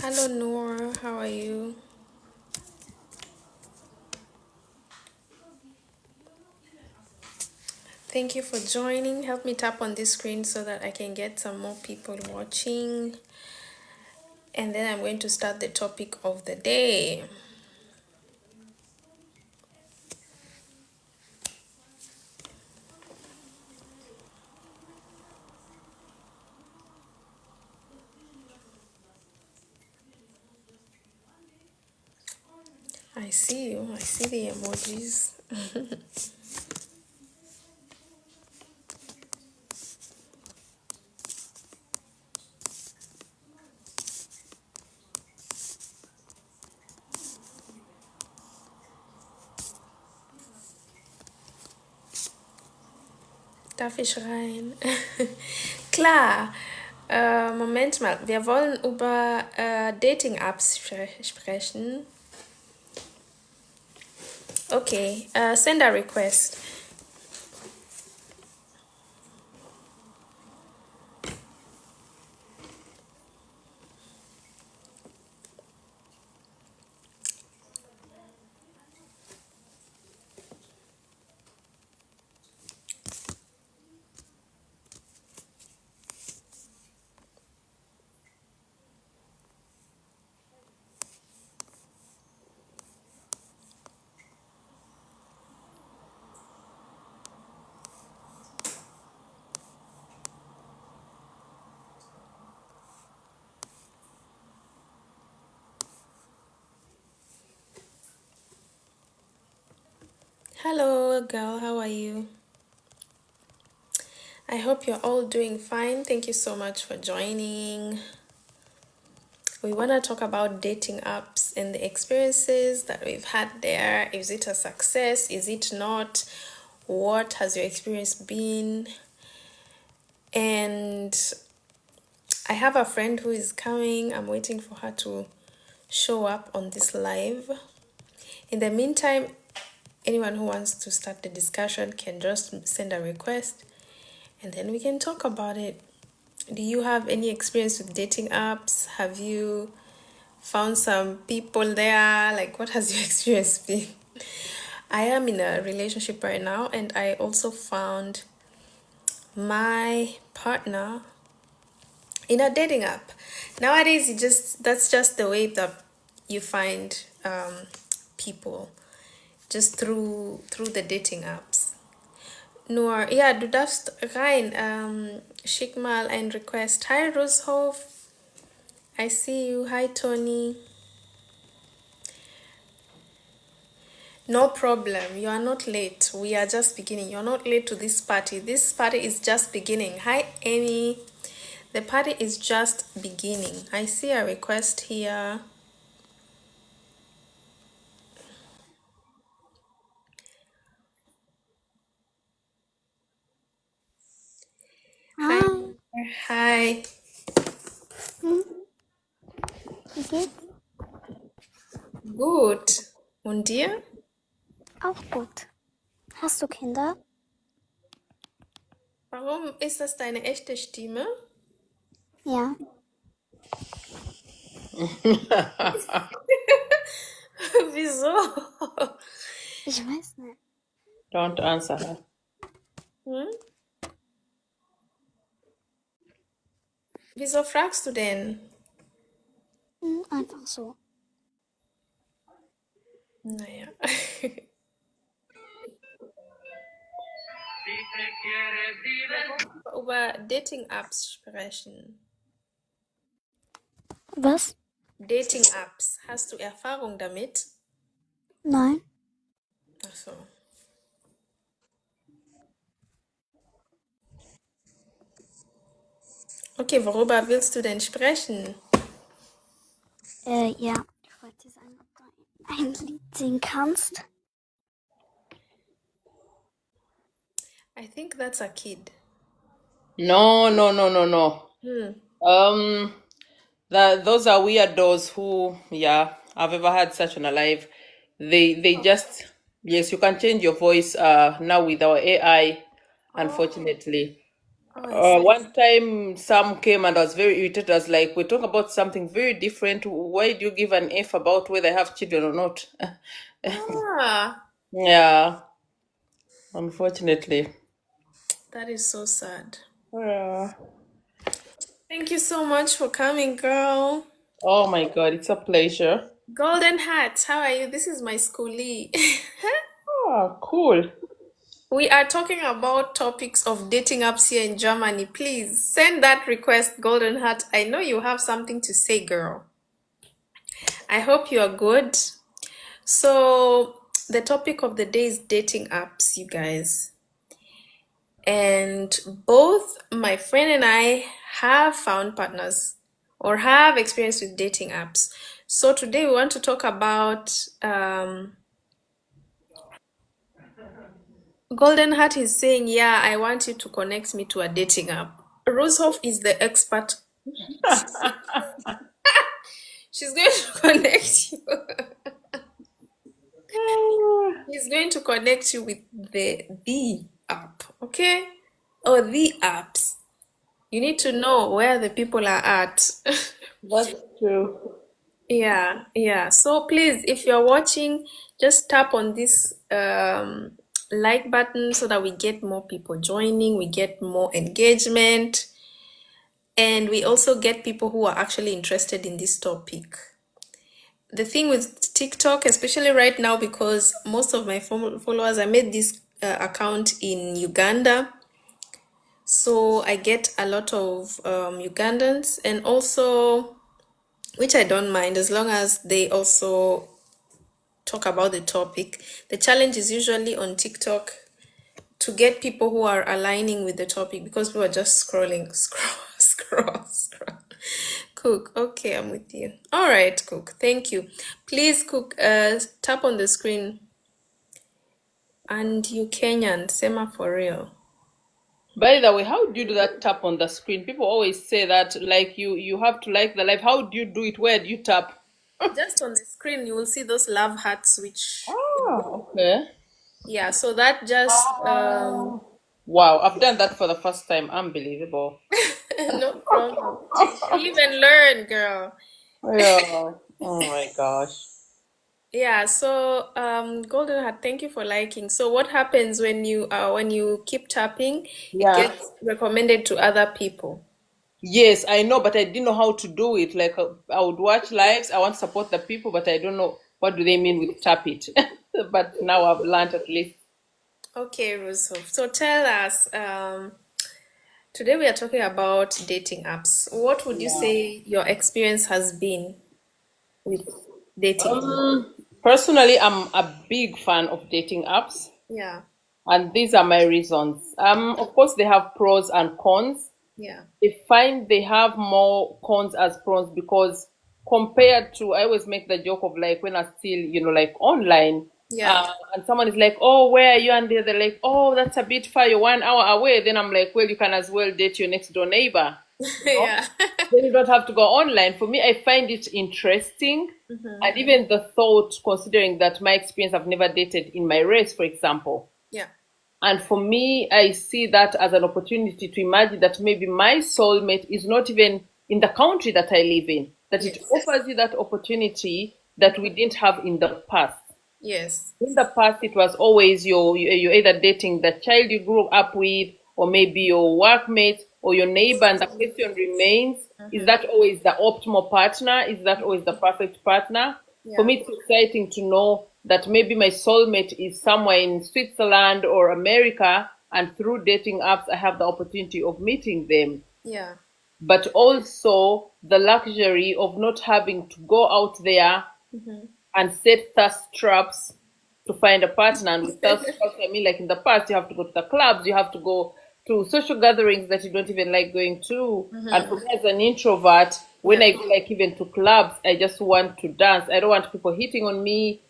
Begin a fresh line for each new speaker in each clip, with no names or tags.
Hello, Noor. How are you? Thank you for joining. Help me tap on this screen so that I can get some more people watching. And then I'm going to start the topic of the day. I see you. I see the emojis. Darf ich rein? Klar. Moment mal. Wir wollen über Dating-Apps sprechen. Okay. Send a request. Hello, girl. How are you? I hope you're all doing fine. Thank you so much for joining. We want to talk about dating apps and the experiences that we've had there. Is it a success? Is it not? What has your experience been? And I have a friend who is coming. I'm waiting for her to show up on this live. In the meantime, anyone who wants to start the discussion can just send a request and then we can talk about it. Do you have any experience with dating apps? Have you found some people there? Like, what has your experience been? I am in a relationship right now, and I also found my partner in a dating app. Nowadays, that's just the way that you find people, just through the dating apps. Nur, ja, du darfst rein. Schick mal ein Request. Hi, Rosehof. I see you. Hi, Tony. No problem. You are not late. We are just beginning. You're not late to this party. This party is just beginning. Hi, Amy. The party is just beginning. I see a request here. Hi. Hi.
Wie geht's?
Gut. Und dir?
Auch gut. Hast du Kinder?
Warum ist das deine echte Stimme?
Ja.
Wieso?
Ich weiß nicht.
Don't answer her.
Hm? Wieso fragst du denn?
Einfach so.
Naja. Über Dating-Apps sprechen.
Was?
Dating-Apps. Hast du Erfahrung damit?
Nein.
Ach so. Okay, worüber willst du denn sprechen?
Ja. Ich wollte sagen, ob du ein Lied singen kannst.
I think that's a kid.
No.
Hmm.
Those are weirdos who, I've ever had such on a live. They just, yes, you can change your voice now with our AI, unfortunately.
Oh, I see.
One time, some came and I was very irritated. I was like, "We're talking about something very different. Why do you give an F about whether I have children or not?"
Ah,
Yeah, unfortunately.
that is so sad.
Yeah.
Thank you so much for coming, girl.
Oh my God, it's a pleasure.
Golden Hat, how are you? This is my schoolie.
Ah, cool.
We are talking about topics of dating apps here in Germany. Please send that request, Golden Hat. I know you have something to say, girl. I hope you are good. So, the topic of the day is dating apps, you guys. And both my friend and I have found partners or have experience with dating apps. So, today we want to talk about Golden Heart is saying, yeah, I want you to connect me to a dating app. Rosehoff is the expert. She's going to connect you. She's going to connect you with the app, okay? Or the apps. You need to know where the people are at.
That's true.
Yeah. So please, if you're watching, just tap on this like button so that we get more people joining, we get more engagement. And we also get people who are actually interested in this topic. The thing with TikTok, especially right now, because most of my followers, I made this account in Uganda. So I get a lot of Ugandans, and also, which I don't mind as long as they also talk about the topic. The challenge is usually on TikTok to get people who are aligning with the topic because people are just scrolling, scroll. Cook, okay, I'm with you. All right, Cook, thank you. Please, Cook, tap on the screen. And you Kenyan, Sema for real.
By the way, how do you do that tap on the screen? People always say that like you have to like the live. How do you do it? Where do you tap?
Just on the screen, you will see those love hearts, which,
Ah, okay.
yeah, so that just,
Wow, I've done that for the first time. Unbelievable.
no problem. Live and learn, girl.
Yeah. Oh my gosh.
Yeah, so Golden Heart, thank you for liking. So what happens when you keep tapping, it
Yeah.
gets recommended to other people.
Yes, I know, but I didn't know how to do it. Like I would watch lives. I want to support the people, but I don't know what do they mean with tap it. But now I've learned at least.
Okay, Russo. So tell us, today we are talking about dating apps. What would you
Yeah.
say your experience has been with dating?
Personally, I'm a big fan of dating apps,
Yeah,
and these are my reasons. Of course, they have pros and cons.
yeah,
I find they have more cons as pros because compared to, I always make the joke of like when I still, like online,
yeah,
and someone is like, "Oh, where are you?" And they're like, "Oh, that's a bit far. You're 1 hour away." Then I'm like, "Well, you can as well date your next door neighbor." You know?
yeah,
Then you don't have to go online. For me, I find it interesting. And even the thought, considering that my experience, I've never dated in my race, for example.
yeah,
And for me, I see that as an opportunity to imagine that maybe my soulmate is not even in the country that I live in, that it
yes,
offers you that opportunity that we didn't have in the past.
yes,
In the past, it was always you're either dating the child you grew up with, or maybe your workmate or your neighbor, and the question remains: is that always the optimal partner? Is that always the perfect partner? For
yeah,
me, it's exciting to know that maybe my soulmate is somewhere in Switzerland or America, and through dating apps, I have the opportunity of meeting them,
yeah,
but also the luxury of not having to go out there and set thirst traps to find a partner. And with thirst traps, I mean, like in the past, you have to go to the clubs, you have to go to social gatherings that you don't even like going to. And for me, as an introvert, when
yeah,
I go like even to clubs, I just want to dance. I don't want people hitting on me.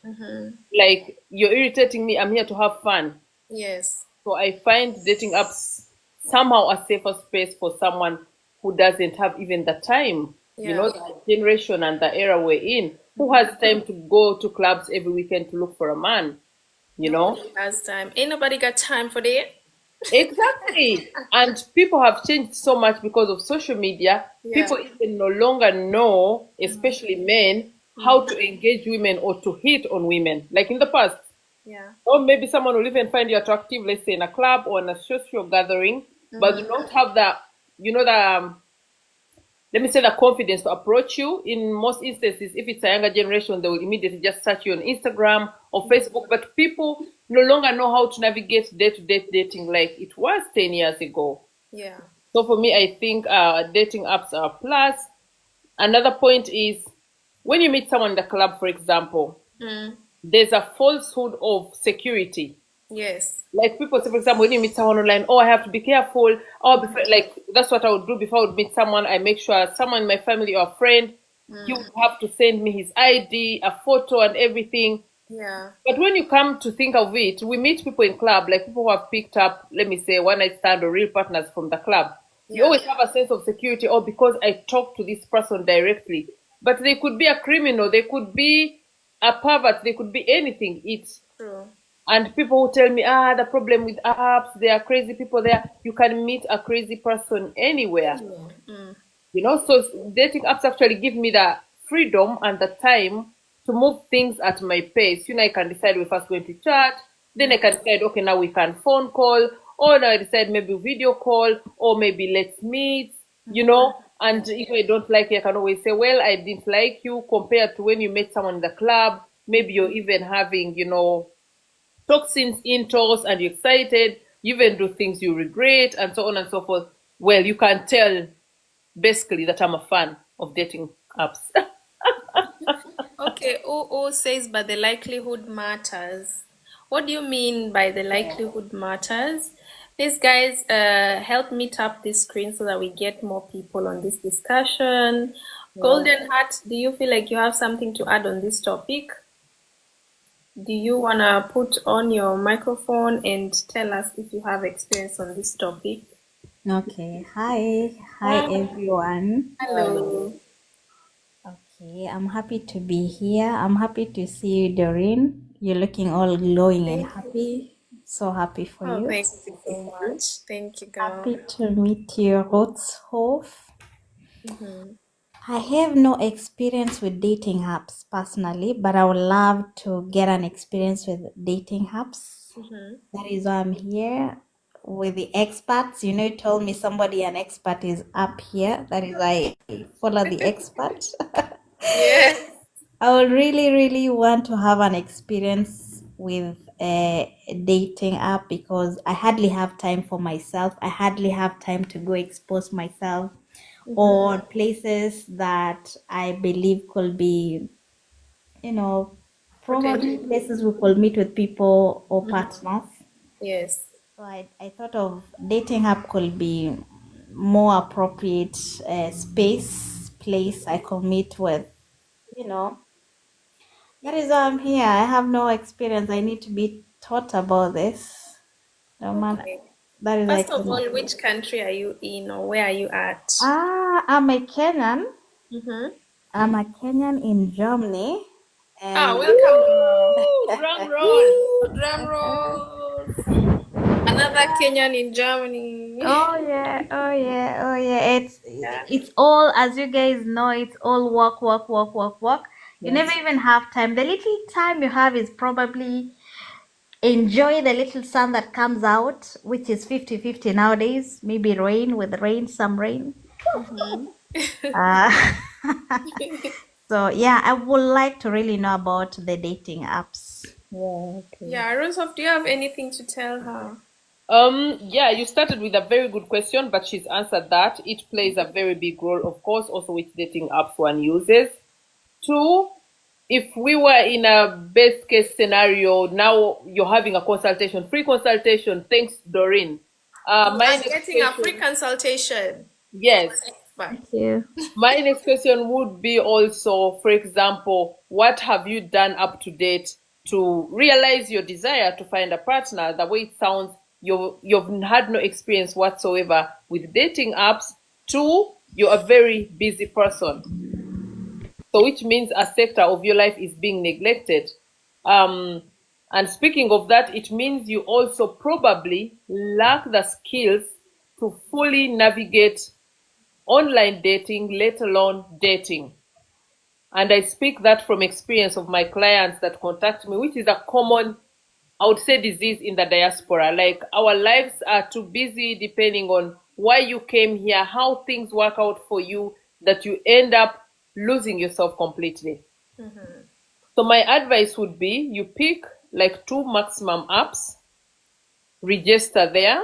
Like, you're irritating me. I'm here to have fun.
yes,
So I find dating apps somehow a safer space for someone who doesn't have even the time.
yeah.
The generation and the era we're in. Who has time to go to clubs every weekend to look for a man? You know?
Nobody has time. Ain't nobody got time for that.
Exactly. And people have changed so much because of social media.
Yeah.
People even no longer know, especially men, how to engage women or to hit on women. Like in the past,
Yeah.
or maybe someone will even find you attractive, let's say in a club or in a social gathering, but do not have that, let me say, the confidence to approach you. In most instances, if it's a younger generation, they will immediately just search you on Instagram or Facebook. But people no longer know how to navigate day-to-day dating like it was 10 years ago.
Yeah.
So for me, I think dating apps are a plus. Another point is when you meet someone in the club, for example, there's a falsehood of security.
Yes.
Like people say, for example, when you meet someone online, oh, I have to be careful. Oh, before, like that's what I would do before I would meet someone. I make sure someone in my family or a friend, he would have to send me his ID, a photo, and everything.
Yeah.
But when you come to think of it, we meet people in club, like people who have picked up, let me say, one night stand or real partners from the club. You
Yeah.
always have a sense of security, or because I talked to this person directly. But they could be a criminal, they could be a pervert, they could be anything. It's
True.
and people who tell me, the problem with apps, there are crazy people there. You can meet a crazy person anywhere. So dating apps actually give me the freedom and the time to move things at my pace. I can decide we're first going to chat, then I can decide, okay, now we can phone call, or now I decide maybe video call, or maybe let's meet. And if I don't like you, I can always say, well, I didn't like you compared to when you met someone in the club. Maybe you're even having toxins indoors and you're excited, you even do things you regret, and so on and so forth. Well, you can tell basically that I'm a fan of dating apps.
Okay. Who says but the likelihood matters? What do you mean by the likelihood matters? Please, guys, help me tap this screen so that we get more people on this discussion. Golden Heart, do you feel like you have something to add on this topic? Do you want to put on your microphone and tell us if you have experience on this topic?
Okay. Hi. Hi,
Hi.
everyone.
Hello.
Okay. I'm happy to be here. I'm happy to see you, Doreen. You're looking all glowing and
Thank you.
happy. So happy for
Oh,
you.
thank you so much. Thank you, girl.
Happy to meet you, Rotshof.
Mm-hmm.
I have no experience with dating apps personally, but I would love to get an experience with dating apps.
Mm-hmm.
That is why I'm here with the experts. You told me an expert is up here. That is why I follow the expert.
Yes.
I would really, really want to have an experience with a dating app because I hardly have time for myself. I hardly have time to go expose myself on places that I believe could be, probably
Potential.
places we could meet with people or partners.
Yes.
So I thought of dating app could be more appropriate place I could meet with, you know. That is why I'm here. I have no experience. I need to be taught about this. No man,
Okay.
that is I
First of
can.
all, which country are you in or where are you at?
I'm a Kenyan.
Mm-hmm.
I'm a Kenyan in Germany,
Ah,
and
welcome, girl.
Woo! Drum roll.
Woo! Drum rolls. Another Kenyan in Germany.
oh yeah. It's
Yeah.
it's all, as you guys know, it's all work, work, work, work, work. You never
Yes.
even have time. The little time you have is probably enjoy the little sun that comes out, which is 50-50 nowadays. Maybe rain, some rain.
Mm-hmm.
Uh, so yeah, I would like to really know about the dating apps.
Yeah, okay.
Yeah, Rosov, do you have anything to tell her?
Yeah, you started with a very good question, but she's answered that. It plays a very big role, of course, also with dating apps one uses. Two, if we were in a best case scenario, now you're having a consultation, free consultation. Thanks, Doreen.
Oh,
My
I'm
next
getting a free
question,
consultation from
yes,
an expert.
Thank you.
my next question would be also, for example, what have you done up to date to realize your desire to find a partner? The way it sounds, you've had no experience whatsoever with dating apps. Two, you're a very busy person. So which means a sector of your life is being neglected. Um, And speaking of that, it means you also probably lack the skills to fully navigate online dating, let alone dating. And I speak that from experience of my clients that contact me, which is a common, I would say, disease in the diaspora. Like, our lives are too busy depending on why you came here, how things work out for you, that you end up losing yourself completely. So my advice would be you pick like 2 maximum apps, register there.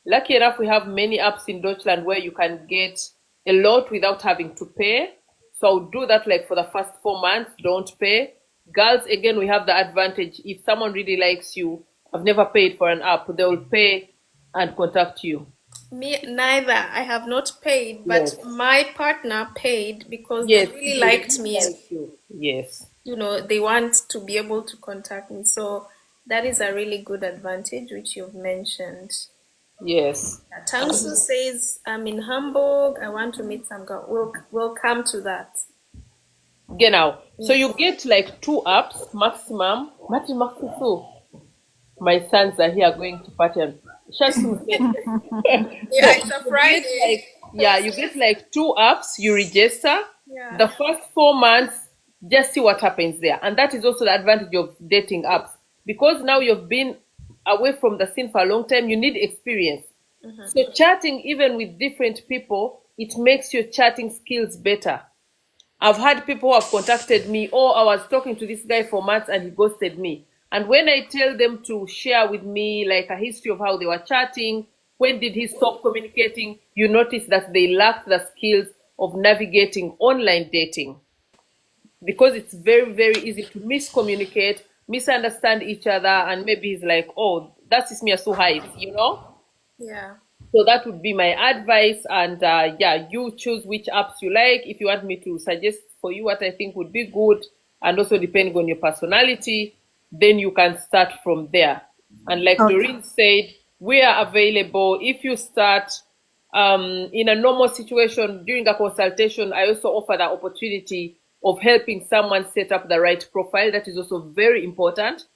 Lucky enough, we have many apps in Deutschland where you can get a lot without having to pay. So I'll do that like for the first 4 months, don't pay. Girls, again, we have the advantage. If someone really likes you, I've never paid for an app, they will pay and contact you.
Me neither. I have not paid, but
Yes.
my partner paid because
Yes,
they really
they
liked
really
me, and
like you. Yes.
they want to be able to contact me. So that is a really good advantage which you've mentioned.
Yes.
Tansu says, I'm in Hamburg. I want to meet some girl. We'll come to that.
Genau. So you get like 2 apps maximum. Mati Makusu. My sons are here going to party and Shasu.
Yeah, it's a Friday.
You get like 2 apps, you register.
Yeah.
The first 4 months, just see what happens there. And that is also the advantage of dating apps. Because now you've been away from the scene for a long time, you need experience. So chatting even with different people, it makes your chatting skills better. I've had people who have contacted me, oh, I was talking to this guy for months and he ghosted me. And when I tell them to share with me like a history of how they were chatting, when did he stop communicating, you notice that they lack the skills of navigating online dating. Because it's very, very easy to miscommunicate, misunderstand each other, and maybe he's like, oh, that is me a so high,
Yeah.
So that would be my advice. And you choose which apps you like. If you want me to suggest for you what I think would be good, and also depending on your personality, then you can start from there. And like
Okay.
Doreen said, we are available. If you start in a normal situation during a consultation, I also offer the opportunity of helping someone set up the right profile. That is also very important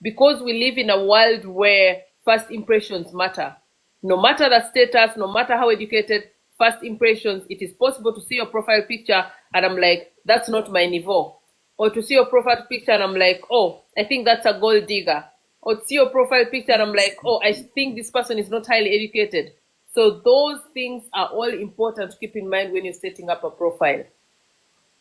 because we live in a world where first impressions matter. No matter the status, no matter how educated, first impressions, it is possible to see your profile picture and I'm like, that's not my niveau. Or to see your profile picture and I'm like, oh, I think that's a gold digger. Or to see your profile picture and I'm like, oh, I think this person is not highly educated. So those things are all important to keep in mind when you're setting up a profile.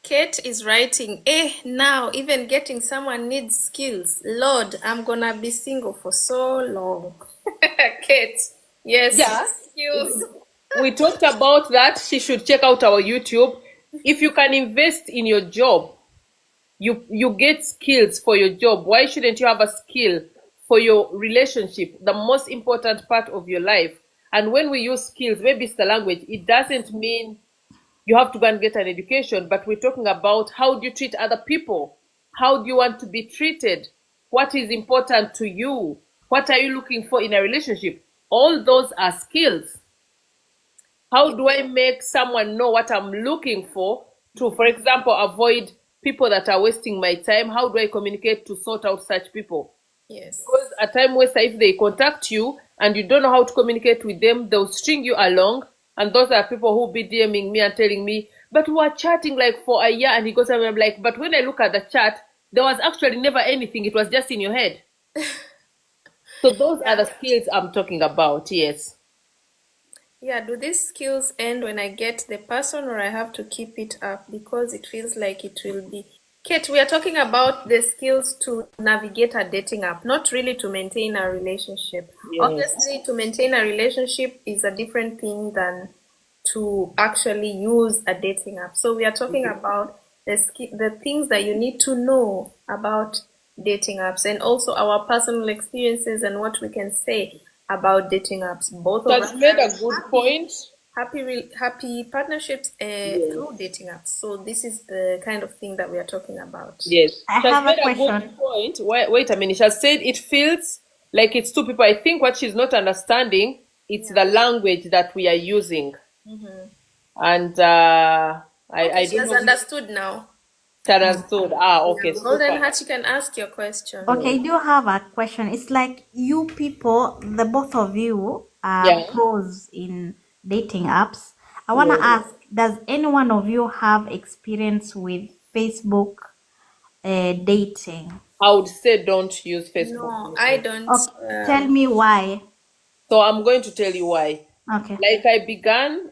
Kate is writing, now even getting someone needs skills. Lord, I'm gonna be single for so long. Kate, yes,
Yeah.
skills.
We talked about that. She should check out our YouTube. If you can invest in your job, you get skills for your job. Why shouldn't you have a skill for your relationship, the most important part of your life? And when we use skills, maybe it's the language, it doesn't mean you have to go and get an education, but we're talking about how do you treat other people? How do you want to be treated? What is important to you? What are you looking for in a relationship? All those are skills. How do I make someone know what I'm looking for example, avoid people that are wasting my time? How do I communicate to sort out such people?
Yes.
Because a time waster, if they contact you and you don't know how to communicate with them, they'll string you along. And those are people who'll be DMing me and telling me, but we were chatting like for a year and he goes, and I'm like, but when I look at the chat, there was actually never anything. It was just in your head. So those are the skills I'm talking about, yes.
Yeah, do these skills end when I get the person or I have to keep it up because it feels like it will be. Kate, we are talking about the skills to navigate a dating app, not really to maintain a relationship.
Yes.
Obviously, to maintain a relationship is a different thing than to actually use a dating app. So we are talking about the things that you need to know about dating apps and also our personal experiences and what we can say about dating apps. Both of us
That's made a
are
good point.
happy partnerships through dating apps. So this is the kind of thing that we are talking about.
Yes.
I
She has
have a
made a
question.
good point. Wait a minute. She has said it feels like it's 2 people. I think what she's not understanding, it's the language that we are using. And
Okay,
I
she
don't
has
know.
understood now.
Understood. Okay,
Yeah, Golden
super.
Heart, you can ask your question.
Okay, I do have a question. It's like you people, the both of you are
Yeah.
pros in dating apps. I want to
Yes.
ask, does any one of you have experience with Facebook dating?
I would say don't use Facebook
No, I
dating.
don't.
Okay, tell me why.
So I'm going to tell you why.
Okay.
Like I began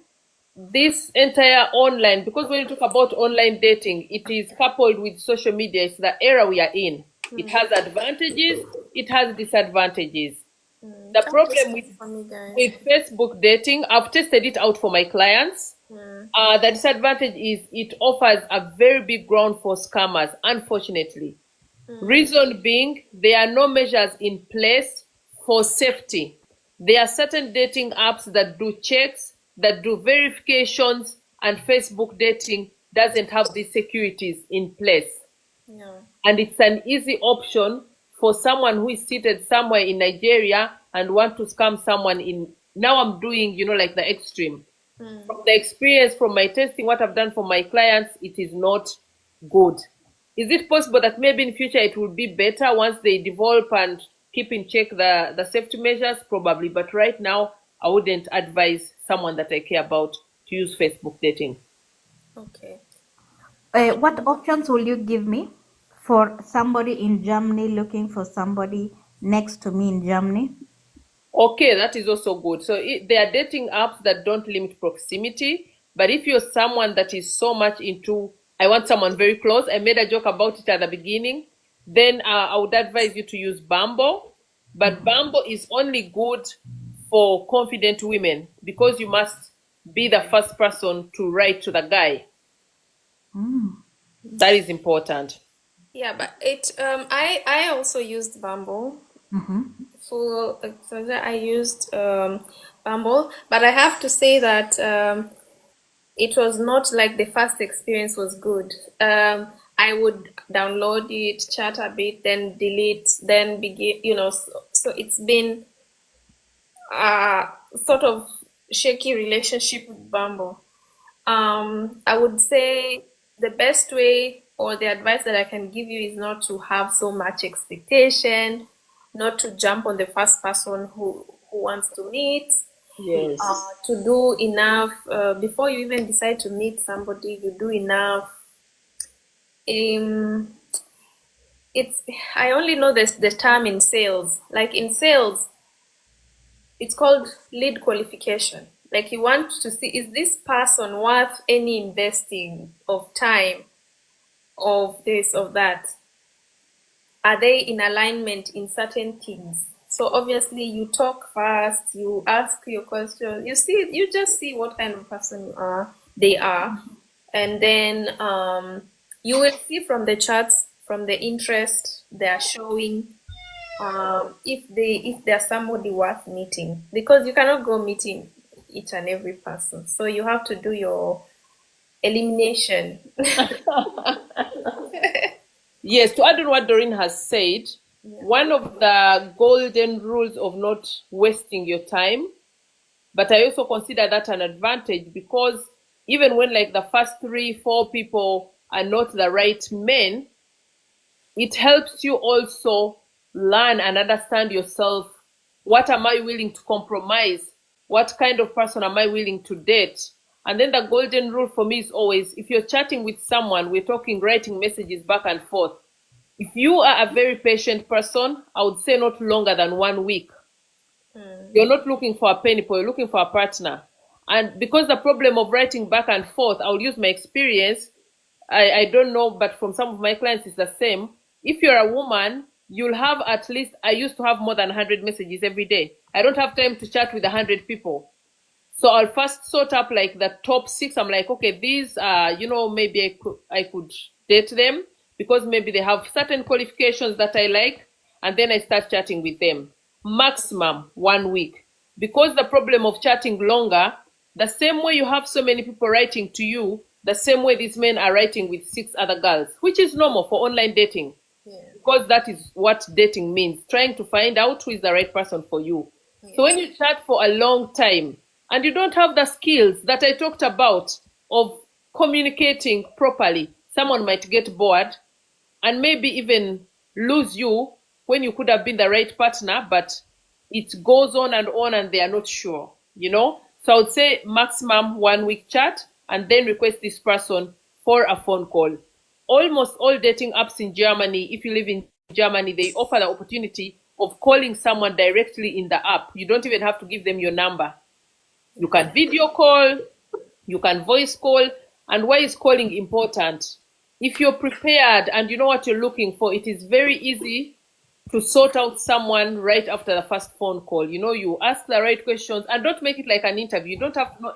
this entire online, because when you talk about online dating, it is coupled with social media. It's the era we are in. It has advantages, it has disadvantages. The
Come to
problem
speak for me, guys.
with Facebook dating, I've tested it out for my clients. The disadvantage is it offers a very big ground for scammers, unfortunately. Reason being, there are no measures in place for safety. There are certain dating apps that do checks, that do verifications, and Facebook dating doesn't have these securities in place.
Yeah.
And it's an easy option for someone who is seated somewhere in Nigeria and want to scam someone in. Now I'm doing, like the extreme. From the experience, from my testing, what I've done for my clients, it is not good. Is it possible that maybe in future it will be better once they develop and keep in check the safety measures? Probably. But right now, I wouldn't advise someone that I care about to use Facebook dating.
Okay.
What options will you give me for somebody in Germany looking for somebody next to me in Germany?
Okay, that is also good. So there are dating apps that don't limit proximity. But if you're someone that is so much into, I want someone very close, I made a joke about it at the beginning, then I would advise you to use Bumble. But Bumble is only good for confident women because you must be the first person to write to the guy. That is important.
Yeah, but I also used Bumble. For exposure, I used Bumble, but I have to say that it was not like the first experience was good. I would download it, chat a bit, then delete, then begin, so it's been a sort of shaky relationship with Bumble. I would say the best way or the advice that I can give you is not to have so much expectation, not to jump on the first person who wants to meet,
Yes.
to do enough before you even decide to meet somebody. You do enough. Um, it's I only know the term in sales. Like in sales, it's called lead qualification. Like you want to see, is this person worth any investing of time, of this, of that? Are they in alignment in certain things? So obviously you talk first, you ask your question, you just see what kind of person they are. And then you will see from the charts, from the interest they are showing, if there's somebody worth meeting, because you cannot go meeting each and every person, so you have to do your elimination.
Yes, to add on what Doreen has said, one of the golden rules of not wasting your time, but I also consider that an advantage because even when like the first 3, 4 people are not the right men, it helps you also learn and understand yourself. What am I willing to compromise? What kind of person am I willing to date? And then the golden rule for me is always, if you're chatting with someone, we're talking, writing messages back and forth. If you are a very patient person, I would say not longer than 1 week. You're not looking for a penny, you're looking for a partner. And because the problem of writing back and forth, I'll use my experience. I don't know, but from some of my clients, it's the same. If you're a woman, you'll have at least, I used to have more than 100 messages every day. I don't have time to chat with 100 people. So I'll first sort up like the top 6. I'm like, okay, these maybe I could date them because maybe they have certain qualifications that I like, and then I start chatting with them. Maximum 1 week. Because the problem of chatting longer, the same way you have so many people writing to you, the same way these men are writing with 6 other girls, which is normal for online dating. Because that is what dating means, trying to find out who is the right person for you. So when you chat for a long time and you don't have the skills that I talked about of communicating properly, someone might get bored and maybe even lose you when you could have been the right partner, but it goes on and they are not sure, you know? So I would say maximum 1 week chat and then request this person for a phone call. Almost all dating apps in Germany, if you live in Germany, they offer the opportunity of calling someone directly in the app. You don't even have to give them your number. You can video call, you can voice call. And why is calling important? If you're prepared and you know what you're looking for, it is very easy to sort out someone right after the first phone call. You know, you ask the right questions and don't make it like an interview. You don't have to know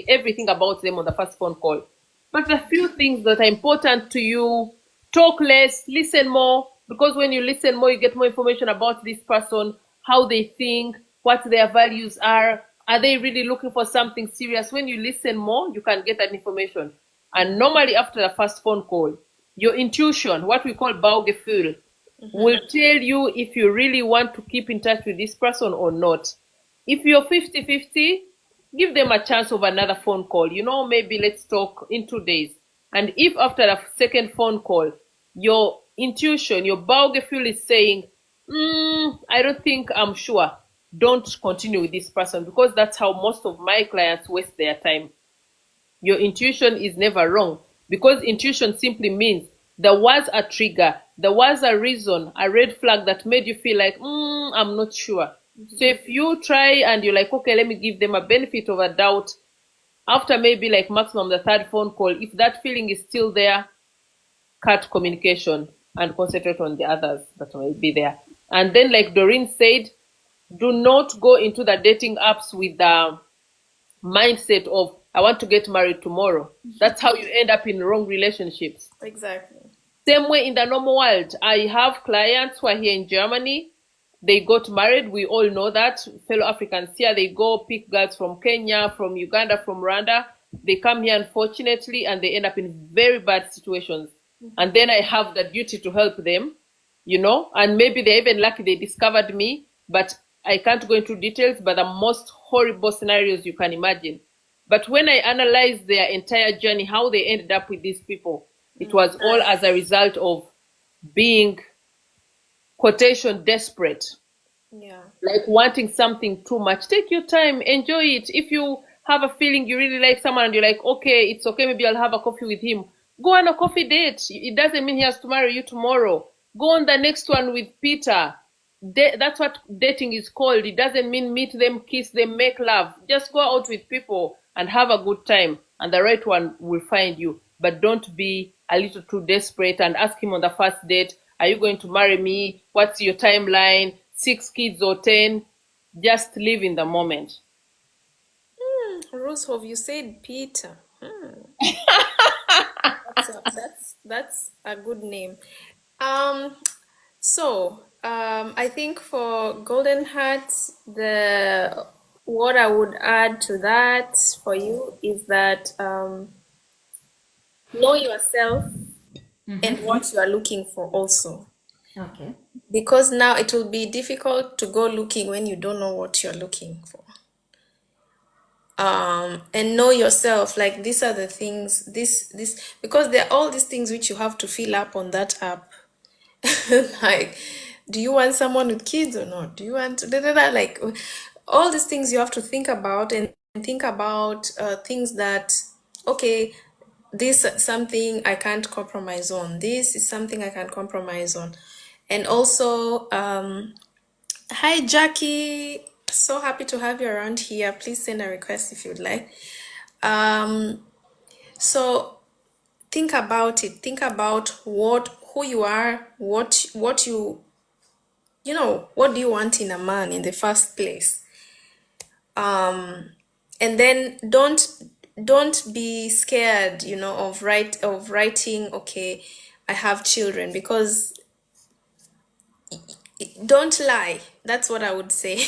everything about them on the first phone call. But a few things that are important to you, talk less, listen more, because when you listen more, you get more information about this person, how they think, what their values are. Are they really looking for something serious? When you listen more, you can get that information. And normally after the first phone call, your intuition, what we call Baugefühl, will tell you if you really want to keep in touch with this person or not. If you're 50-50, give them a chance of another phone call. You know, maybe let's talk in 2 days. And if after the second phone call, your intuition, your Baugefühl is saying, I don't think I'm sure, don't continue with this person, because that's how most of my clients waste their time. Your intuition is never wrong, because intuition simply means there was a trigger, there was a reason, a red flag that made you feel like, I'm not sure. So if you try and you're like, okay, let me give them a benefit of a doubt, after maybe like maximum the third phone call, if that feeling is still there, cut communication and concentrate on the others that might be there. And then, like Doreen said, do not go into the dating apps with the mindset of, I want to get married tomorrow. That's how you end up in wrong relationships.
Exactly.
Same way in the normal world. I have clients who are here in Germany. They got married. We all know that. Fellow Africans here, they go pick girls from Kenya, from Uganda, from Rwanda. They come here, unfortunately, and they end up in very bad situations. And then I have the duty to help them, you know, and maybe they're even lucky they discovered me, but I can't go into details, but the most horrible scenarios you can imagine. But when I analyze their entire journey, how they ended up with these people, it was all as a result of being, quotation, desperate.
Yeah.
Like wanting something too much. Take your time, enjoy it. If you have a feeling you really like someone and you're like, okay, it's okay, maybe I'll have a coffee with him. Go on a coffee date. It doesn't mean he has to marry you tomorrow. Go on the next one with Peter. That's what dating is called. It doesn't mean meet them, kiss them, make love. Just go out with people and have a good time, and the right one will find you. But don't be a little too desperate and ask him on the first date, are you going to marry me? What's your timeline? 6 kids or 10? Just live in the moment.
Rosehov, you said Peter. That's a good name. I think for Golden Hearts, what I would add to that for you is that know yourself and what you are looking for also.
Okay.
Because now it will be difficult to go looking when you don't know what you're looking for. And know yourself, like these are the things, this because there are all these things which you have to fill up on that app. Like, do you want someone with kids or not? Do you want like all these things you have to think about, and think about things that, okay, this is something I can't compromise on, this is something I can compromise on. And also, hi Jackie, so happy to have you around here. Please send a request if you'd like. So think about it. Think about who you are, what you know, what do you want in a man in the first place. And then don't be scared, you know, of writing, okay, I have children, because don't lie. That's what I would say.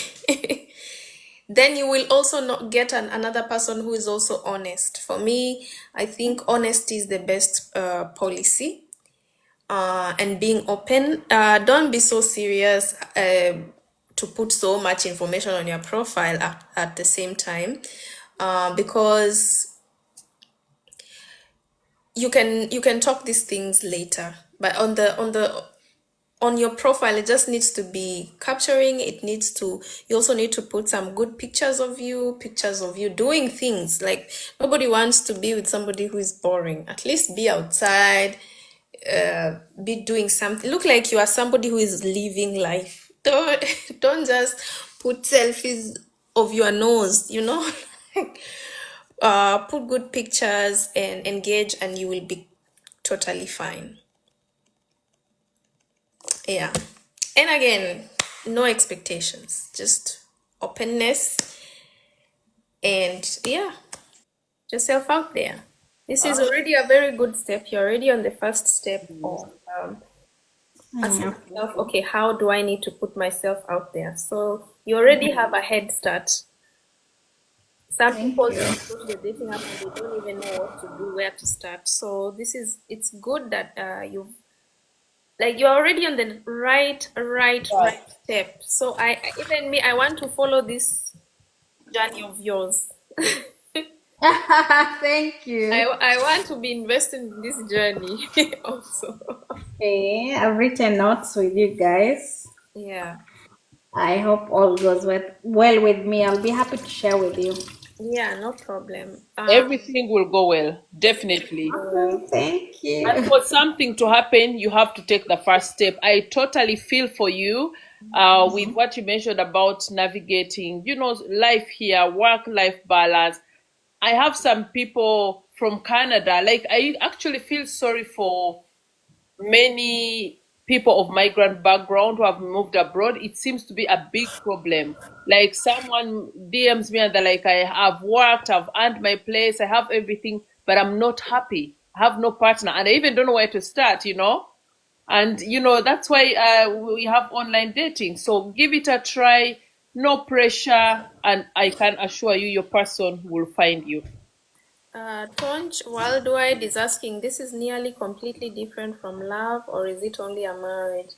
Then you will also not get another person who is also honest. For me, I think honesty is the best policy. And being open. Don't be so serious to put so much information on your profile at the same time, because you can talk these things later, but on your profile, it just needs to be capturing. You also need to put some good pictures of you doing things. Like, nobody wants to be with somebody who is boring. At least be outside, be doing something. Look like you are somebody who is living life. Don't just put selfies of your nose, Like, put good pictures and engage, and you will be totally fine. Yeah. And again, no expectations, just openness, and yeah, yourself out there. This is already a very good step. You're already on the first step of asking yourself, okay, how do I need to put myself out there? So you already have a head start. Some people just go to the dating app and they don't even know what to do, where to start. So it's good that you're already on the right step. So even me, I want to follow this journey of yours.
Thank you.
I want to be invested in this journey also.
Okay, I've written notes with you guys.
Yeah.
I hope all goes well with me. I'll be happy to share with you.
Yeah, no problem.
Everything will go well, definitely.
Okay, thank
And
you.
for something to happen, you have to take the first step. I totally feel for you with what you mentioned about navigating, life here, work-life balance. I have some people from Canada. Like, I actually feel sorry for many people of migrant background who have moved abroad. It seems to be a big problem. Like, someone DMs me and they're like, I have worked, I've earned my place, I have everything, but I'm not happy. I have no partner, and I even don't know where to start. And that's why we have online dating. So give it a try, no pressure, and I can assure you, your person will find you.
Tonch Worldwide is asking, this is nearly completely different from love, or is it only a marriage?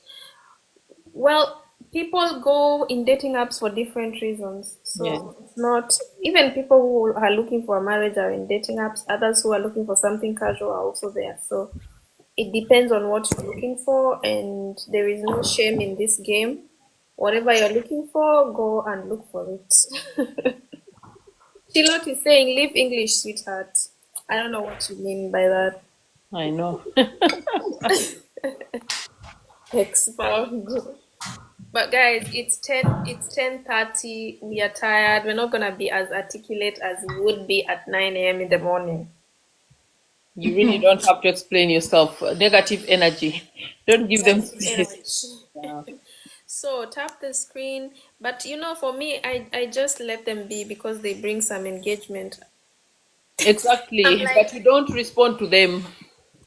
Well, people go in dating apps for different reasons.
Yeah.
So it's not even people who are looking for a marriage are in dating apps. Others who are looking for something casual are also there. So it depends on what you're looking for, and there is no shame in this game. Whatever you're looking for, go and look for it. Chilot is saying, "Leave English, sweetheart." I don't know what you mean by that.
I know.
Expound. But guys, it's 10:30. We are tired. We're not gonna be as articulate as we would be at 9 a.m. in the morning.
You really don't have to explain yourself. Negative energy. Don't give them space.
Energy. So tap the screen. But for me, I just let them be because they bring some engagement. I'm
Exactly.
like,
But you don't respond to them.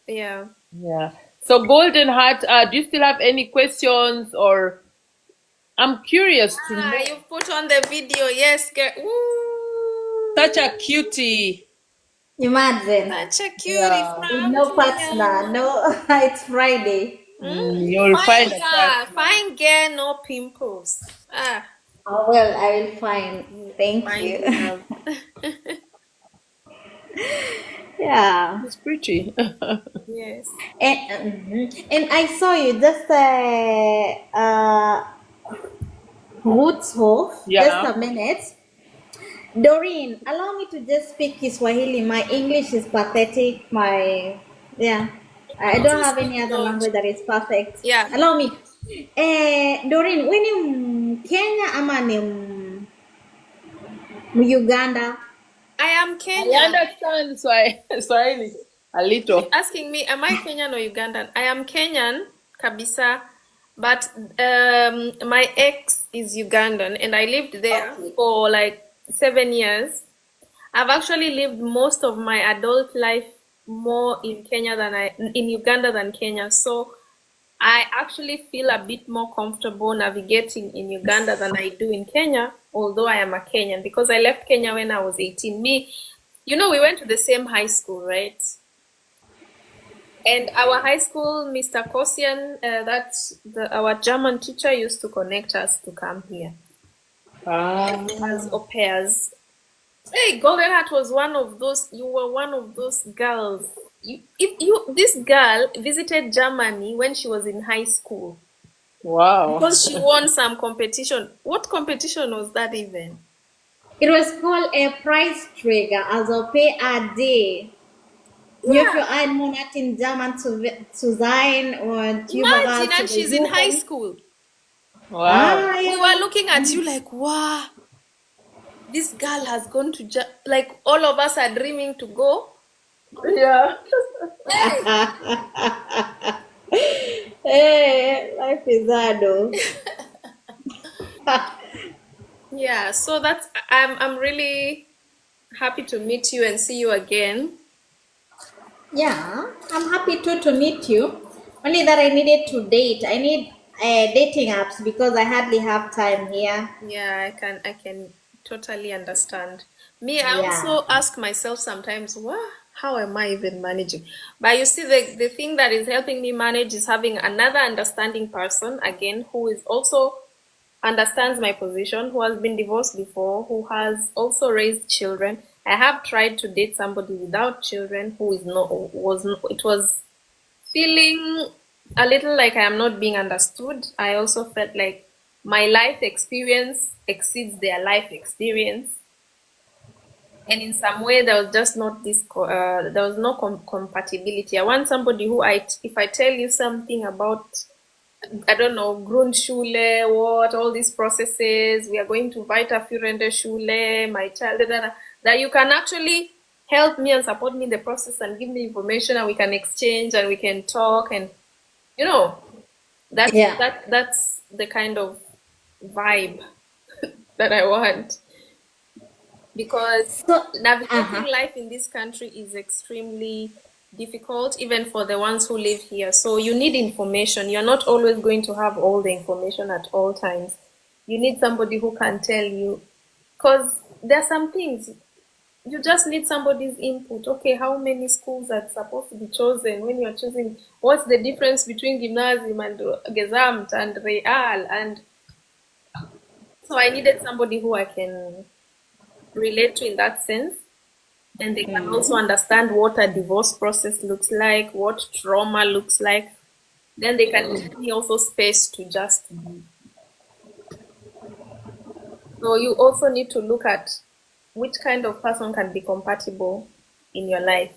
yeah.
Yeah. So Golden Heart, do you still have any questions, or I'm curious to know?
You put on the video, yes, girl. Woo!
Such a cutie.
Imagine.
Such a cutie
Yeah.
With
from
no partner.
Kenya.
No, it's Friday.
You'll find a partner.
Fine girl, no pimples.
Oh, well, I will find. Thank
Find
you.
love.
Yeah.
It's pretty.
Yes.
And I saw you just Hootshoof, just
Yeah.
a minute. Doreen, allow me to just speak Kiswahili. My English is pathetic. Yeah, I don't
To
have
speak
any other
George.
language that is perfect.
Yeah.
Allow me. Doreen, we ni Kenya ama ni Uganda?
I am
I
Kenyan.
understand Swahili a little.
Asking me, am I Kenyan or Ugandan? I am Kenyan, kabisa, but my ex is Ugandan, and I lived there for like 7 years. I've actually lived most of my adult life more in Uganda than Kenya. So I actually feel a bit more comfortable navigating in Uganda than I do in Kenya, although I am a Kenyan because I left Kenya when I was 18. We went to the same high school, right? And our high school, Mr. Kosian, our German teacher used to connect us to come here as au pairs. Hey, Golden Heart was one of those. You were one of those girls. This girl visited Germany when she was in high school
Wow.
because she won some competition. What competition was that even?
It was called a price trigger, also pay a day. Nur
Yeah,
für einen Monat in German zu sein und überall
imagine,
zu
and she's in high
besuchen.
school.
Wow.
Ah,
We were
yeah.
looking at you like, wow, this girl has gone to like all of us are dreaming to go.
Yeah.
Hey, life is hard though.
Yeah, so I'm really happy to meet you and see you again.
Yeah, I'm happy too to meet you. Only that I needed to date. I need dating apps because I hardly have time here.
Yeah, I can totally understand. Me, I
Yeah.
also ask myself sometimes, wow, how am I even managing? But you see, the thing that is helping me manage is having another understanding person again who is also understands my position, who has been divorced before, who has also raised children. I have tried to date somebody without children who is not was it was feeling a little like I am not being understood. I also felt like my life experience exceeds their life experience, and in some way there was just not this. There was no compatibility. I want somebody who if I tell you something about, I don't know, Grundschule, what, all these processes, we are going to weiterführende Schule, my child, that you can actually help me and support me in the process and give me information and we can exchange and we can talk and, you know,
Yeah.
that's the kind of vibe that I want because
So,
navigating
uh-huh.
life in this country is extremely difficult, even for the ones who live here. So you need information. You're not always going to have all the information at all times. You need somebody who can tell you, because there are some things you just need somebody's input. Okay, how many schools are supposed to be chosen when you're choosing? What's the difference between gymnasium and Gesamt and Real? And so I needed somebody who I can relate to in that sense. And they can also understand what a divorce process looks like, what trauma looks like. Then they can give me also space to just be. So you also need to look at which kind of person can be compatible in your life.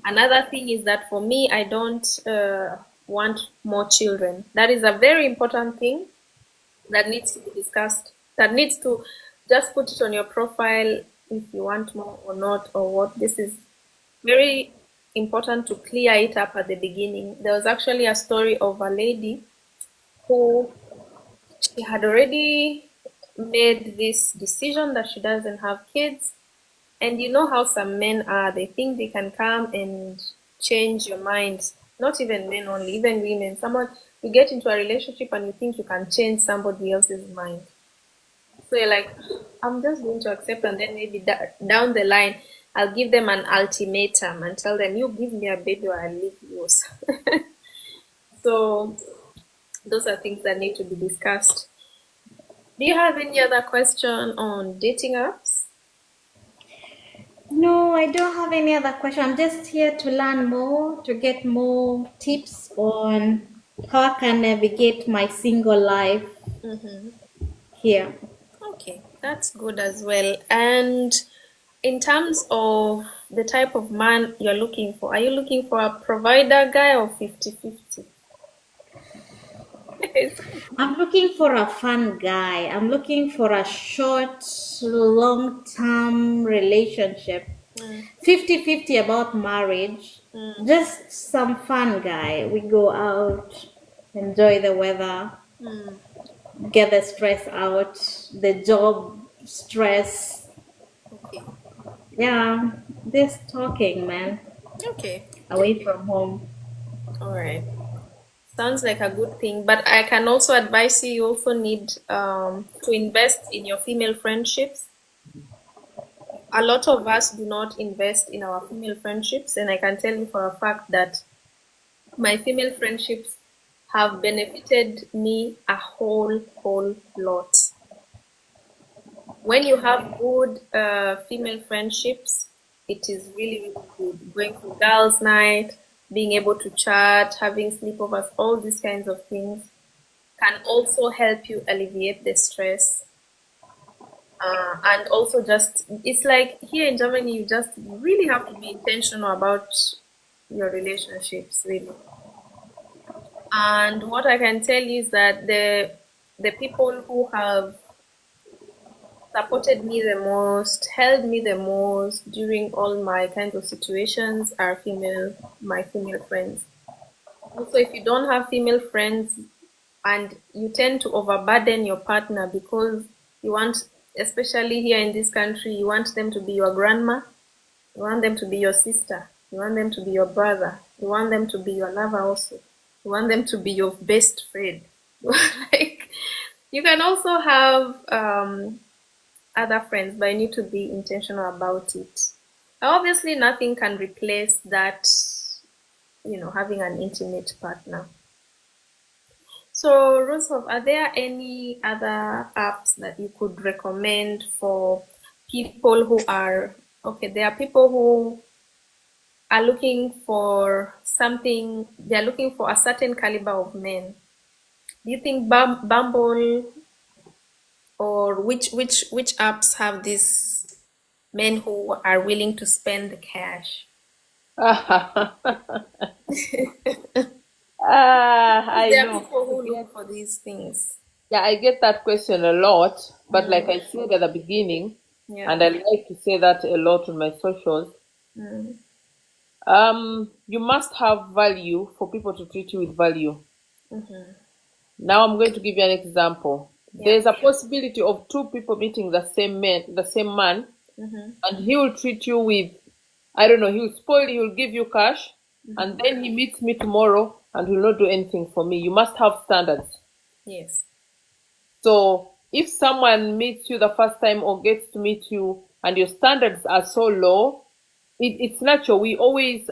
Another thing is that for me, I don't want more children. That is a very important thing that needs to be discussed, that needs to just put it on your profile if you want more or not, or what. This is very important to clear it up at the beginning. There was actually a story of a lady who she had already made this decision that she doesn't have kids. And you know how some men are, they think they can come and change your mind. Not even men only, even women. Someone, you get into a relationship and you think you can change somebody else's mind. So you're like, I'm just going to accept, and then maybe down the line, I'll give them an ultimatum and tell them, you give me a baby or I'll leave yours. So those are things that need to be discussed. Do you have any other question on dating apps?
No, I don't have any other question. I'm just here to learn more, to get more tips on how I can navigate my single life
Mm-hmm.
here.
Okay, that's good as well. And in terms of the type of man you're looking for, are you looking for a provider guy or 50-50?
I'm looking for a fun guy. I'm looking for a short, long term relationship.
Mm,
50-50 about marriage.
mm,
Just some fun guy. We go out, enjoy the weather,
mm.
get the stress out, the job stress.
Okay,
Yeah, this talking, man,
okay,
away from home.
all right. Sounds like a good thing, but I can also advise you, you also need to invest in your female friendships. A lot of us do not invest in our female friendships, and I can tell you for a fact that my female friendships have benefited me a whole lot. When you have good female friendships, it is really, really good. Going for girls' night, being able to chat, having sleepovers, all these kinds of things can also help you alleviate the stress. And also just, it's like here in Germany, you just really have to be intentional about your relationships, really. And what I can tell you is that the people who have supported me the most, held me the most during all my kinds of situations are my female friends. Also, if you don't have female friends and you tend to overburden your partner because you want, especially here in this country, you want them to be your grandma, you want them to be your sister, you want them to be your brother, you want them to be your lover also, you want them to be your best friend. Like, you can also have other friends, but you need to be intentional about it. Obviously, nothing can replace that, having an intimate partner. So, Rosov, are there any other apps that you could recommend for people who are okay? There are people who are looking for something, they're looking for a certain caliber of men. Do you think Bumble or which apps have these men who are willing to spend the cash?
I
There are
know.
people who look for these things.
Yeah, I get that question a lot, but like
Mm,
I said at the beginning,
yeah.
and I like to say that a lot on my socials,
Mm,
you must have value for people to treat you with value.
mm-hmm.
Now I'm going to give you an example.
Yeah.
There's a possibility of two people meeting the same man,
Mm-hmm.
and he will treat you with, I don't know, he will spoil you, he will give you cash, and
Mm-hmm.
then he meets me tomorrow and will not do anything for me. You must have standards.
Yes.
So if someone meets you the first time or gets to meet you and your standards are so low, it's natural. We always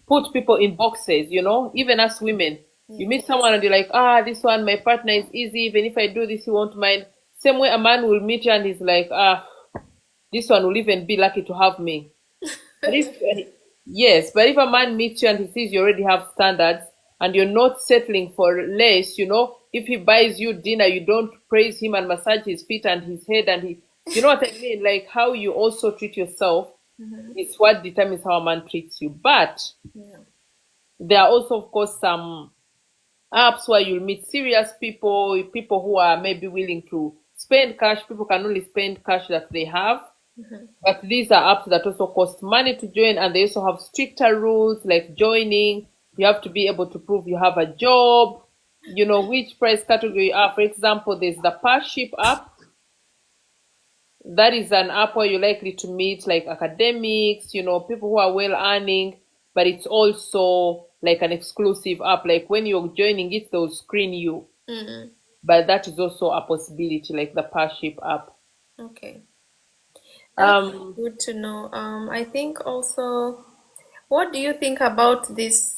put people in boxes, even as women. You
Yes.
meet someone and you're like, this one, my partner is easy. Even if I do this, he won't mind. Same way a man will meet you and he's like, this one will even be lucky to have me. But yes, but if a man meets you and he sees you already have standards and you're not settling for less, if he buys you dinner, you don't praise him and massage his feet and his head and you know what I mean? Like how you also treat yourself
Mm-hmm.
is what determines how a man treats you. But
Yeah.
there are also, of course, some apps where you'll meet serious people who are maybe willing to spend cash. People can only spend cash that they have.
Mm-hmm.
But these are apps that also cost money to join, and they also have stricter rules like joining. You have to be able to prove you have a job, which price category you are. For example, there's the Parship app. That is an app where you're likely to meet like academics, people who are well earning, but it's also like an exclusive app. Like when you're joining it, they'll screen you.
Mm-hmm.
But that is also a possibility, like the Parship app.
Okay. That's
Um,
good to know. I think also, what do you think about this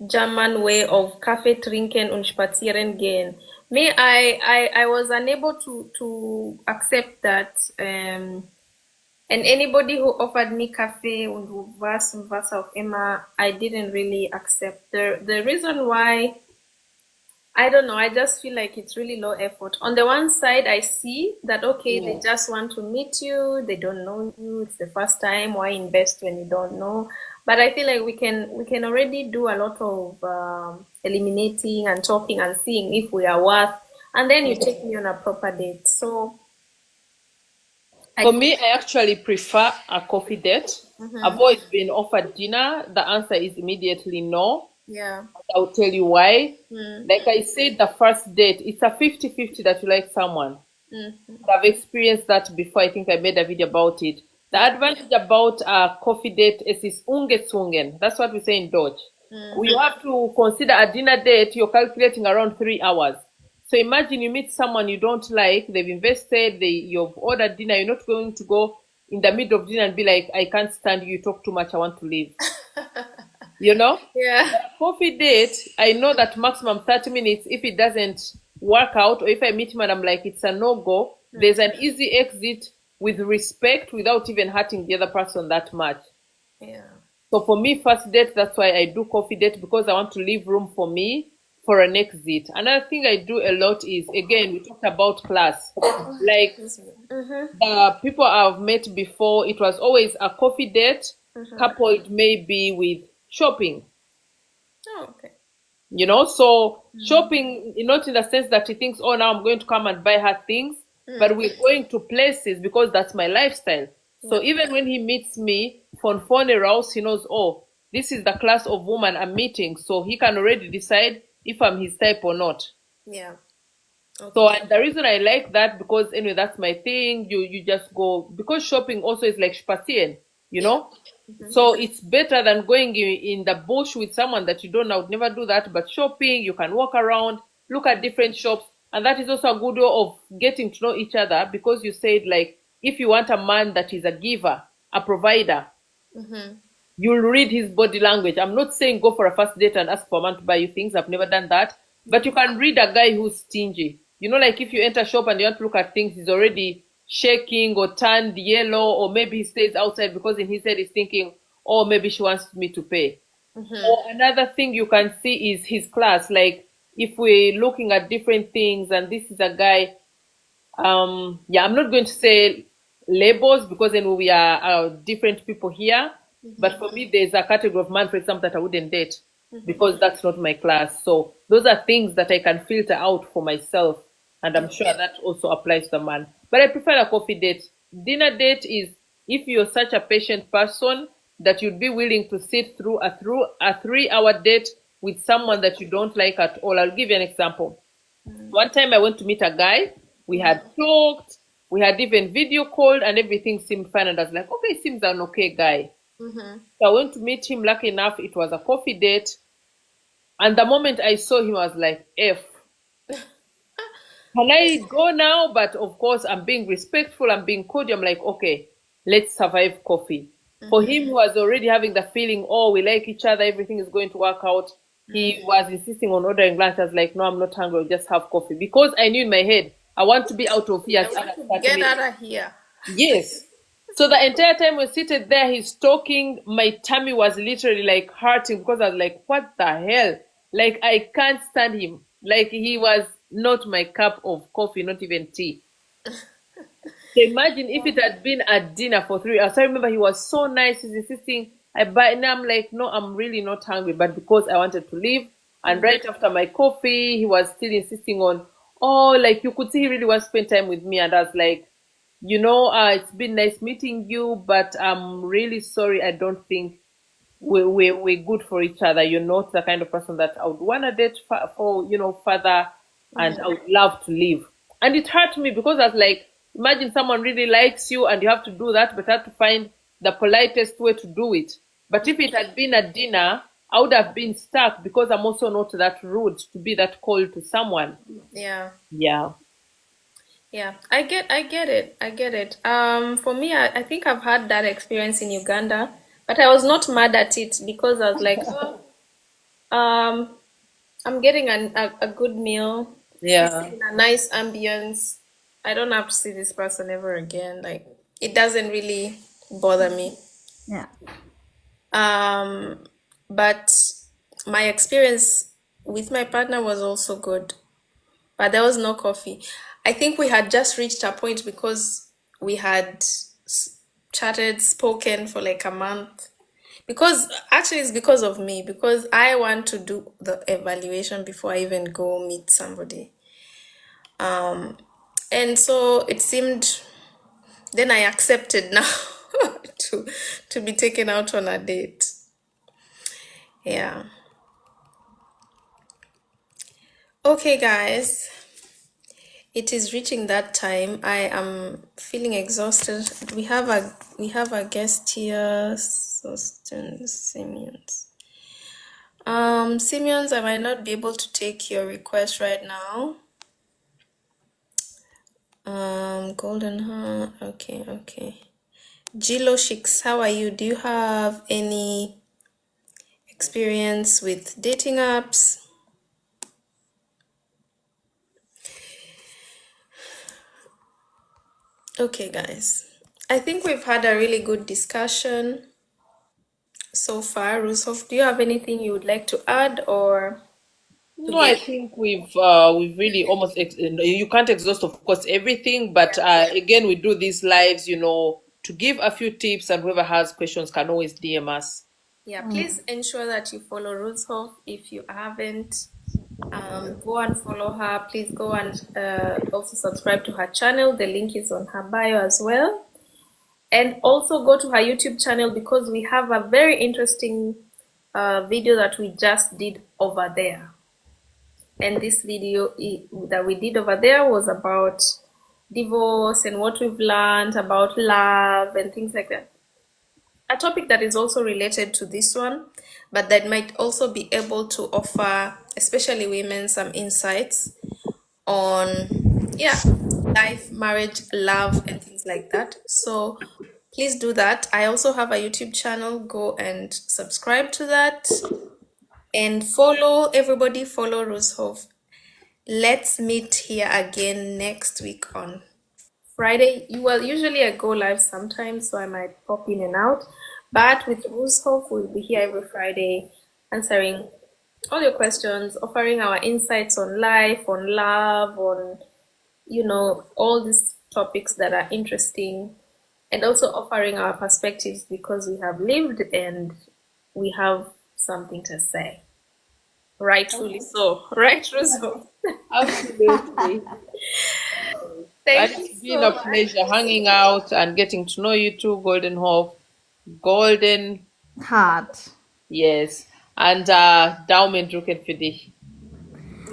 German way of Kaffee trinken und spazieren gehen? Me, I was unable to accept that. And anybody who offered me cafe and was of Emma, I didn't really accept. The reason why, I don't know, I just feel like it's really low effort. On the one side, I see that okay, they
yeah.
just want to meet you, they don't know you, it's the first time, why invest when you don't know? But I feel like we can already do a lot of eliminating and talking and seeing if we are worth, and then you take me on a proper date. So I
For
feel,
me, I actually prefer a coffee date. I've
mhm,
always been offered dinner. The answer is immediately no.
yeah.
I'll tell you why.
Mm,
Like I said, the first date, it's a 50-50 that you like someone.
mm,
I've experienced that before. I think I made a video about it. The
yeah.
advantage about a coffee date is ungezwungen. That's what we say in Dutch. You have to consider a dinner date, you're calculating around 3 hours. So imagine you meet someone you don't like, they've invested, you've ordered dinner, you're not going to go in the middle of dinner and be like, I can't stand you, you talk too much, I want to leave. You know?
Yeah.
Coffee date, I know that maximum 30 minutes. If it doesn't work out, or if I meet him and I'm like, it's a no go, there's an easy exit. with respect without even hurting the other person that much.
Yeah.
So for me, first date, that's why I do coffee date, because I want to leave room for me for an exit. Another thing I do a lot is, again, we talked about class. Like the people I've met before, it was always a coffee date coupled maybe with shopping.
Oh, okay.
So shopping, not in the sense that he thinks, oh, now I'm going to come and buy her things, but we're going to places because that's my lifestyle. So even when he meets me for phone arouse, he knows, oh, this is the class of woman I'm meeting, so he can already decide if I'm his type or not.
Yeah.
So,
Okay.
and the reason I like that, because anyway, that's my thing. You just go, because shopping also is like spatien, you
Yeah.
know. So it's better than going in the bush with someone that you don't know. I would never do that. But shopping, you can walk around, look at different shops, and that is also a good way of getting to know each other, because you said, like, if you want a man that is a giver, a provider, you'll read his body language. I'm not saying go for a first date and ask for a man to buy you things. I've never done that. But you can read a guy who's stingy. Like if you enter a shop and you want to look at things, he's already shaking or turned yellow, or maybe he stays outside because in his head he's thinking, oh, maybe she wants me to pay. Or another thing you can see is his class. Like if we're looking at different things and this is a guy, yeah, I'm not going to say labels, because then we are different people here. But for me, there's a category of man, for example, that I wouldn't date, because that's not my class. So those are things that I can filter out for myself, and I'm sure that also applies to the man. But I prefer a coffee date. Dinner date is if you're such a patient person that you'd be willing to sit through a 3-hour date with someone that you don't like at all. I'll give you an example. One time I went to meet a guy. We had talked. We had even video called, and everything seemed fine. And I was like, okay, seems an okay guy. So I went to meet him. Lucky enough, it was a coffee date. And the moment I saw him, I was like, F. Can I go now? But of course, I'm being respectful. I'm being cordial. I'm like, okay, let's survive coffee. For him, he was already having the feeling, oh, we like each other. Everything is going to work out. He was insisting on ordering lunch. I was like, no, I'm not hungry. I'll just have coffee. Because I knew in my head, I want to be out of here.
I want to get out of here.
Yes. So the entire time we're seated there, he's talking. My tummy was literally like hurting, because I was like, what the hell? Like, I can't stand him. Like, he was not my cup of coffee, not even tea. So imagine if it had been a dinner for 3 hours. I remember he was so nice. He's insisting I buy. And I'm like, no, I'm really not hungry. But because I wanted to leave, and right after my coffee, he was still insisting on, oh, like you could see he really wants to spend time with me. And I was like, it's been nice meeting you, but I'm really sorry. I don't think we're good for each other. You're not the kind of person that I would want to date for further, and I would love to leave. And it hurt me, because I was like, imagine someone really likes you and you have to do that, but I have to find the politest way to do it. But if it had been a dinner, I would have been stuck, because I'm also not that rude to be that cold to someone.
Yeah.
Yeah.
Yeah, I get it. I get it. For me, I think I've had that experience in Uganda, but I was not mad at it, because I was like, oh, I'm getting a good meal,
Yeah.
in a nice ambience. I don't have to see this person ever again. Like, it doesn't really bother me.
Yeah.
But my experience with my partner was also good, but there was no coffee. I think we had just reached a point, because we had chatted, spoken for like a month. Because actually, it's because of me, because I want to do the evaluation before I even go meet somebody. And so it seemed, then I accepted now to be taken out on a date. Yeah. Okay, guys. It is reaching that time. I am feeling exhausted. We have a guest here, Sostin Simeons. Simeons, I might not be able to take your request right now. Golden Heart. Okay. Gilo Shix, how are you? Do you have any experience with dating apps? Okay, guys. I think we've had a really good discussion so far. Rusov, do you have anything you would like to add or to
No, I
get?
think we've really almost you can't exhaust, of course, everything, but
Yeah.
again, we do these lives, to give a few tips, and whoever has questions can always DM us.
Yeah, please ensure that you follow Rusov if you haven't. Go and follow her. Please go and also subscribe to her channel. The link is on her bio as well. And also go to her YouTube channel because we have a very interesting video that we just did over there. And this video that we did over there was about divorce and what we've learned about love and things like that. A topic that is also related to this one, but that might also be able to offer, especially women, some insights on, yeah, life, marriage, love, and things like that. So please do that. I also have a YouTube channel. Go and subscribe to that and follow everybody. Follow Roshoff. Let's meet here again next week on Friday. Well, usually I go live sometimes, so I might pop in and out. But with Roshoff, we'll be here every Friday answering all your questions, offering our insights on life, on love, on all these topics that are interesting, and also offering our perspectives because we have lived and we have something to say. Rightfully so. Right, Russo?
Absolutely. And
Thank you
it's been
so
a
much.
pleasure hanging out and getting to know you too, Golden Hope. Golden,
Heart.
yes. Und Daumen drücken für dich.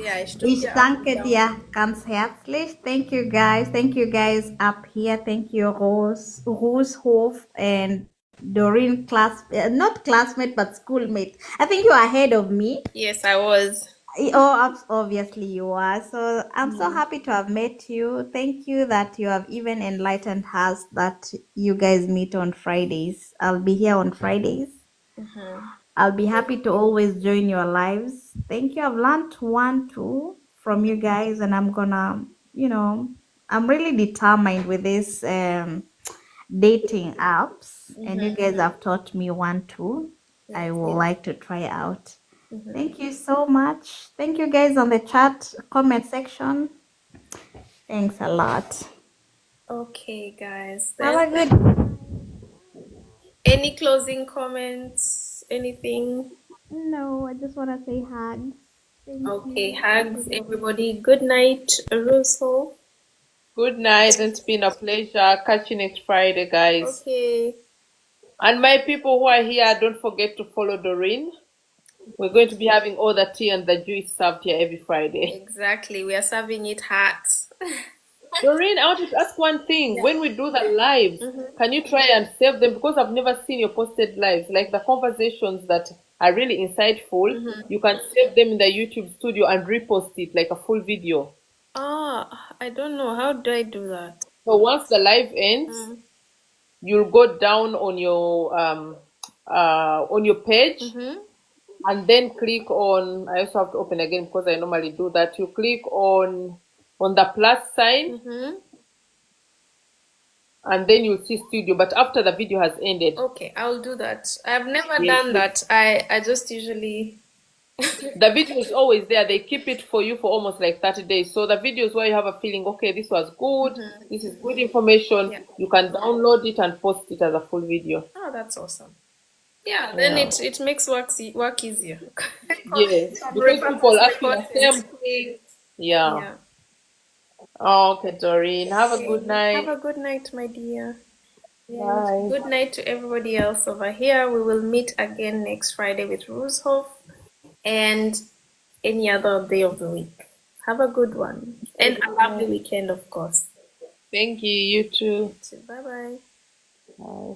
Ja, ich drücke
Ich
dir auch die
danke
Daumen.
dir ganz herzlich. Thank you guys. Thank you guys up here. Thank you Rose Hof and Doreen not classmate but schoolmate. I think you are ahead of me.
Yes, I was.
Oh, obviously you are. So I'm so happy to have met you. Thank you that you have even enlightened us that you guys meet on Fridays. I'll be here on Fridays. I'll be happy to always join your lives. Thank you. I've learned one, two from you guys, and I'm gonna, I'm really determined with this dating apps, and you guys have taught me one, two. I would like to try out. Thank you so much. Thank you guys on the chat comment section. Thanks a lot.
Okay, guys.
Have
Then,
a good.
any closing comments? Anything?
No, I just want to say hugs. Thank
Okay,
you. Have a
hugs,
good one.
everybody. Good night, Russo.
Good night. It's been a pleasure. Catch you next Friday, guys.
Okay.
And my people who are here, don't forget to follow Doreen. We're going to be having all the tea and the juice served here every Friday.
Exactly. We are serving it hot.
Doreen, I wanted to ask one thing. When we do the lives, can you try and save them? Because I've never seen your posted lives, like the conversations that are really insightful. You can save them in the YouTube studio and repost it like a full video.
I don't know. How do I do that?
So once the live ends, you'll go down on your page and then click on, I also have to open again because I normally do that. You click on the plus sign and then you'll see studio, but after the video has ended.
Okay, I'll do that. I've never
Yes.
done that. I just usually
The video is always there. They keep it for you for almost like 30 days. So the videos where you have a feeling, okay, this was good, this is good information,
Yeah.
you can download it and post it as a full video.
Oh, that's awesome. Yeah, then
Yeah.
it makes work easier.
Yes, because
Repurpose
people
the
asking the same
content.
thing. Yeah.
Yeah.
Okay, Doreen. Have a good
Have
night.
a good night, my dear. And
Bye.
good night to everybody else over here. We will meet again next Friday with Rooshoff and any other day of the week. Have a good one. And a lovely weekend, of course.
Thank you. You too.
Bye bye.
Bye.